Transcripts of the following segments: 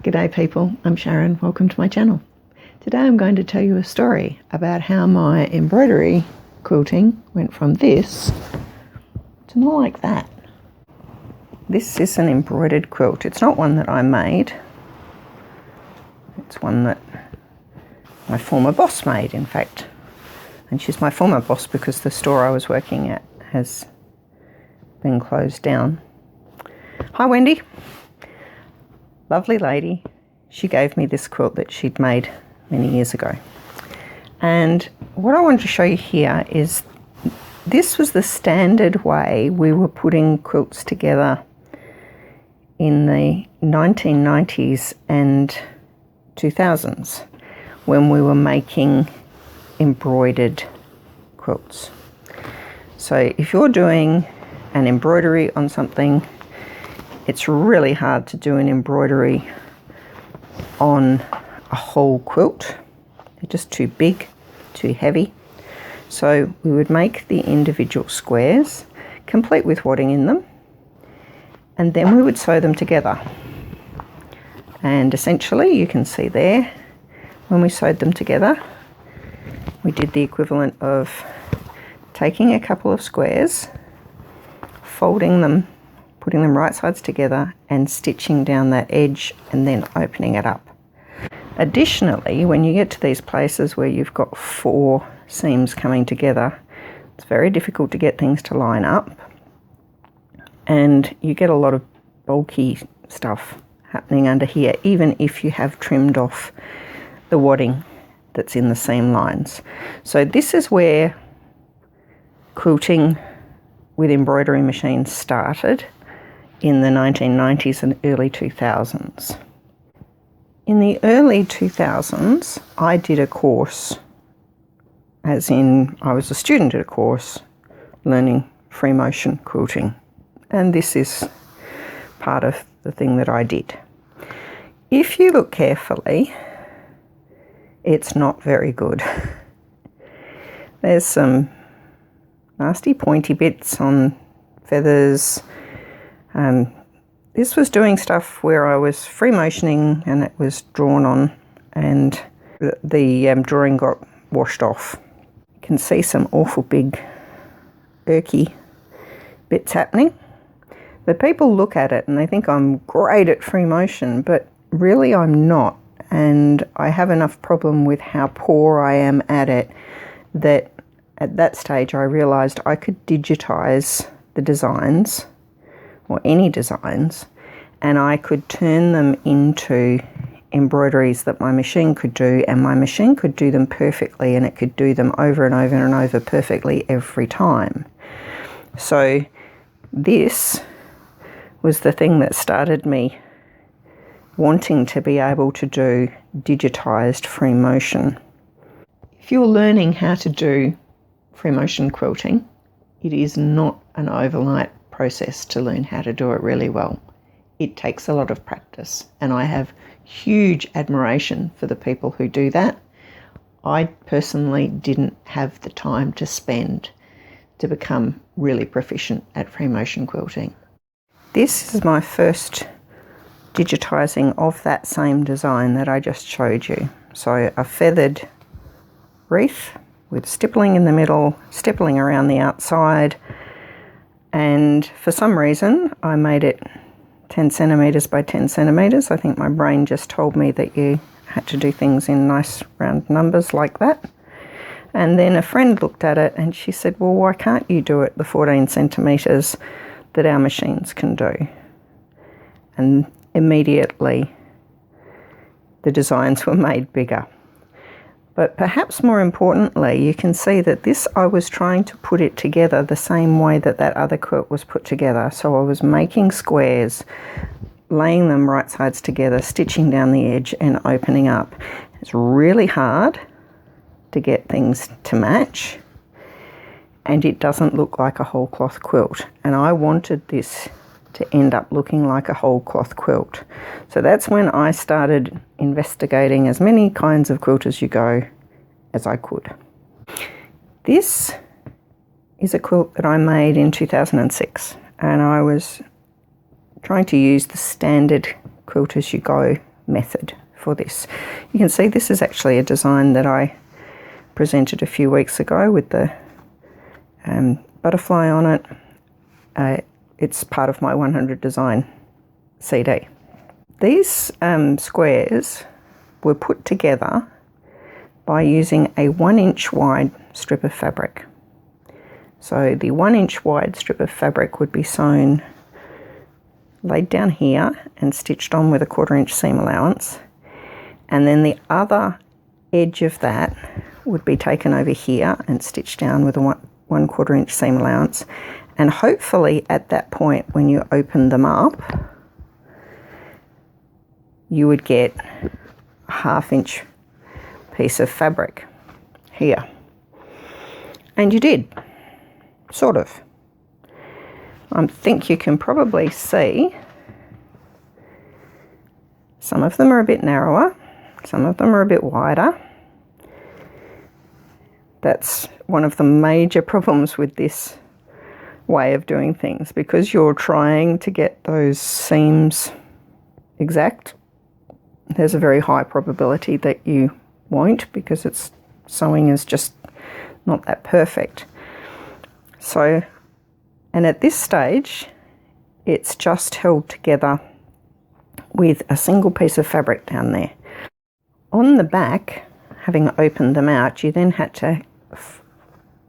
G'day people, I'm Sharyn, welcome to my channel. Today I'm going to tell you a story about how my embroidery quilting went from this to more like that. This is an embroidered quilt. It's not one that I made. It's one that my former boss made, in fact. And she's my former boss because the store I was working at has been closed down. Hi Wendy. Lovely lady. She gave me this quilt that she'd made many years ago. And what I want to show you here is this was the standard way we were putting quilts together in the 1990s and 2000s when we were making embroidered quilts. So if you're doing an embroidery on something, it's really hard to do an embroidery on a whole quilt. They're just too big, too heavy. So we would make the individual squares, complete with wadding in them, and then we would sew them together. And essentially, you can see there, when we sewed them together, we did the equivalent of taking a couple of squares, folding them, putting them right sides together and stitching down that edge and then opening it up. Additionally, when you get to these places where you've got 4 seams coming together, it's very difficult to get things to line up and you get a lot of bulky stuff happening under here, even if you have trimmed off the wadding that's in the seam lines. So this is where quilting with embroidery machines started in the 1990s and early 2000s. In the early 2000s, I did a course, as in I was a student at a course learning free motion quilting, and this is part of the thing that I did. If you look carefully, it's not very good. There's some nasty pointy bits on feathers. This was doing stuff where I was free motioning and it was drawn on and the drawing got washed off. You can see some awful big irky bits happening. But people look at it and they think I'm great at free motion, but really I'm not. And I have enough problem with how poor I am at it that at that stage I realised I could digitize the designs, or any designs, and I could turn them into embroideries that my machine could do, and my machine could do them perfectly, and it could do them over and over and over perfectly every time. So this was the thing that started me wanting to be able to do digitized free motion. If you're learning how to do free motion quilting, it is not an overnight process to learn how to do it really well. It takes a lot of practice, and I have huge admiration for the people who do that. I personally didn't have the time to spend to become really proficient at free motion quilting. This is my first digitizing of that same design that I just showed you. So a feathered wreath with stippling in the middle, stippling around the outside, and for some reason I made it 10 centimetres by 10 centimetres. I think my brain just told me that you had to do things in nice round numbers like that. And then a friend looked at it and she said, well, why can't you do it the 14 centimetres that our machines can do? And immediately the designs were made bigger. But perhaps more importantly, you can see that this, I was trying to put it together the same way that that other quilt was put together. So I was making squares, laying them right sides together, stitching down the edge and opening up. It's really hard to get things to match, and it doesn't look like a whole cloth quilt. And I wanted this to end up looking like a whole cloth quilt. So that's when I started investigating as many kinds of Quilt As You Go as I could. This is a quilt that I made in 2006, and I was trying to use the standard Quilt As You Go method for this. You can see this is actually a design that I presented a few weeks ago with the butterfly on it. It's part of my 100 design CD. These squares were put together by using a 1-inch wide strip of fabric. So the 1-inch wide strip of fabric would be sewn, laid down here and stitched on with a 1/4-inch seam allowance, and then the other edge of that would be taken over here and stitched down with a 1/4-inch seam allowance, and hopefully at that point when you open them up you would get a 1/2-inch piece of fabric here, and you did, sort of. I think you can probably see some of them are a bit narrower, some of them are a bit wider. That's one of the major problems with this way of doing things, because you're trying to get those seams exact. There's a very high probability that you won't, because it's sewing is just not that perfect. So, and at this stage it's just held together with a single piece of fabric down there. On the back, having opened them out, you then had to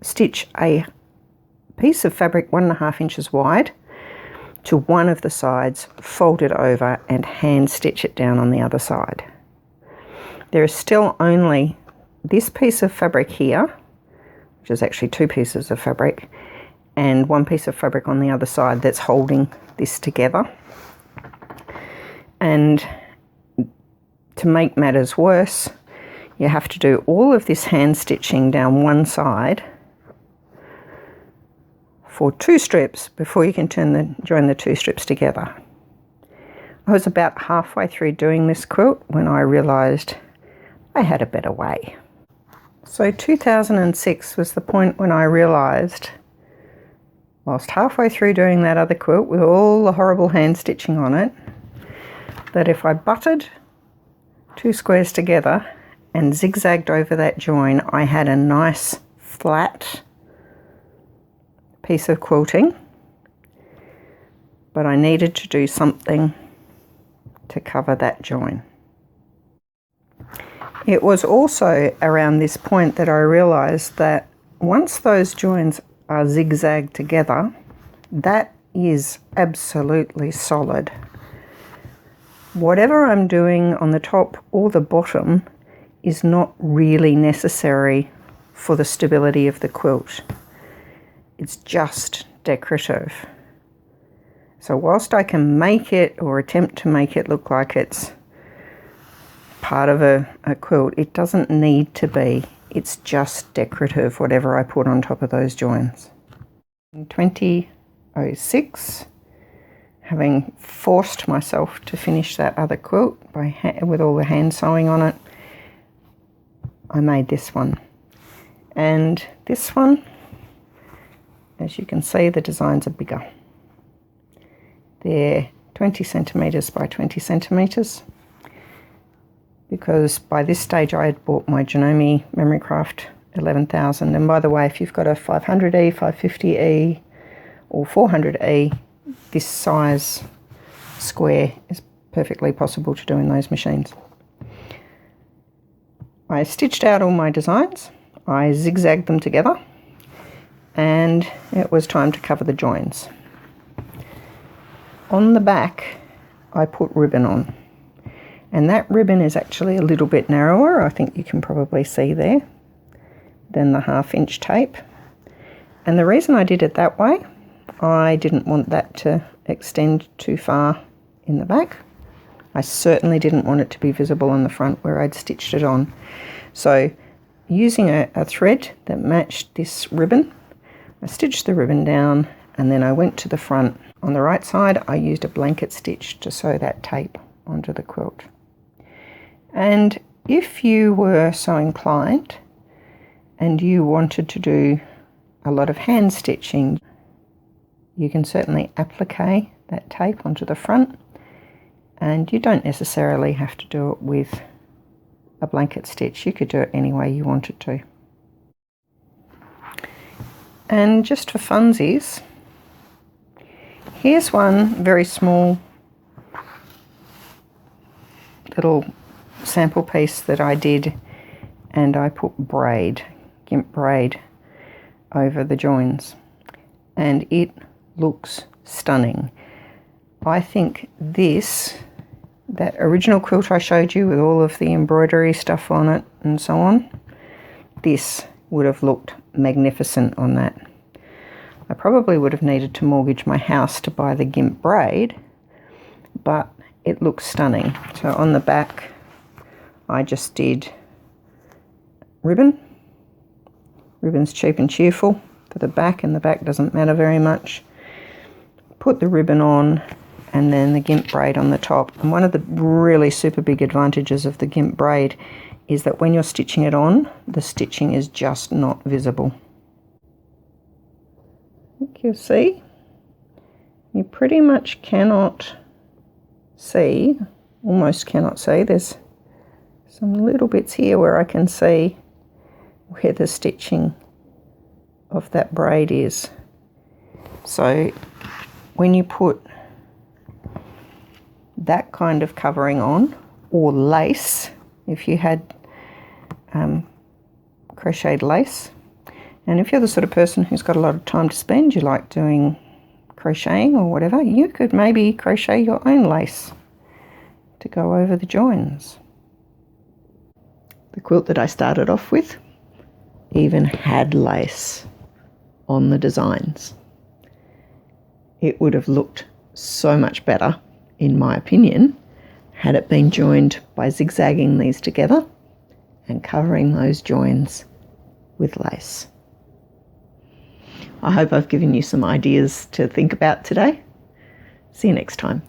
stitch a piece of fabric 1.5 inches wide to one of the sides, fold it over and hand stitch it down on the other side. There is still only this piece of fabric here, which is actually 2 pieces of fabric, and 1 piece of fabric on the other side that's holding this together. And to make matters worse, you have to do all of this hand stitching down one side for 2 strips before you can join the 2 strips together. I was about halfway through doing this quilt when I realised I had a better way. So 2006 was the point when I realised, whilst halfway through doing that other quilt with all the horrible hand stitching on it, that if I butted 2 squares together and zigzagged over that join, I had a nice flat piece of quilting, but I needed to do something to cover that join. It was also around this point that I realised that once those joins are zigzagged together, that is absolutely solid. Whatever I'm doing on the top or the bottom is not really necessary for the stability of the quilt. It's just decorative. So whilst I can make it or attempt to make it look like it's part of a quilt, it doesn't need to be. It's just decorative, whatever I put on top of those joins. In 2006, having forced myself to finish that other quilt with all the hand sewing on it, I made this one. And this one, as you can see, the designs are bigger. They're 20 centimetres by 20 centimetres, because by this stage I had bought my Janome Memory Craft 11,000. And by the way, if you've got a 500E, 550E or 400E, this size square is perfectly possible to do in those machines. I stitched out all my designs, I zigzagged them together, and it was time to cover the joins. On the back I put ribbon on, and that ribbon is actually a little bit narrower, I think you can probably see there, than the 1/2 inch tape. And the reason I did it that way, I didn't want that to extend too far in the back. I certainly didn't want it to be visible on the front where I'd stitched it on. So using a thread that matched this ribbon, I stitched the ribbon down, and then I went to the front. On the right side I used a blanket stitch to sew that tape onto the quilt. And if you were so inclined and you wanted to do a lot of hand stitching, you can certainly applique that tape onto the front And you don't necessarily have to do it with a blanket stitch. You could do it any way you wanted to. And just for funsies, here's one very small little sample piece that I did, and I put braid, Gimp braid, over the joins, and it looks stunning. I think that original quilt I showed you with all of the embroidery stuff on it and so on, this would have looked magnificent on that. I probably would have needed to mortgage my house to buy the Gimp braid, but it looks stunning. So on the back, I just did ribbon. Ribbon's cheap and cheerful for the back, and the back doesn't matter very much. Put the ribbon on, and then the Gimp braid on the top. And one of the really super big advantages of the Gimp braid is that when you're stitching it on, the stitching is just not visible. I think you'll see. You pretty much cannot see, almost cannot see. There's some little bits here where I can see where the stitching of that braid is. So when you put that kind of covering on, or lace, if you had crocheted lace, and if you're the sort of person who's got a lot of time to spend, you like doing crocheting or whatever, you could maybe crochet your own lace to go over the joins. The quilt that I started off with even had lace on the designs. It would have looked so much better, in my opinion, had it been joined by zigzagging these together and covering those joins with lace. I hope I've given you some ideas to think about today. See you next time.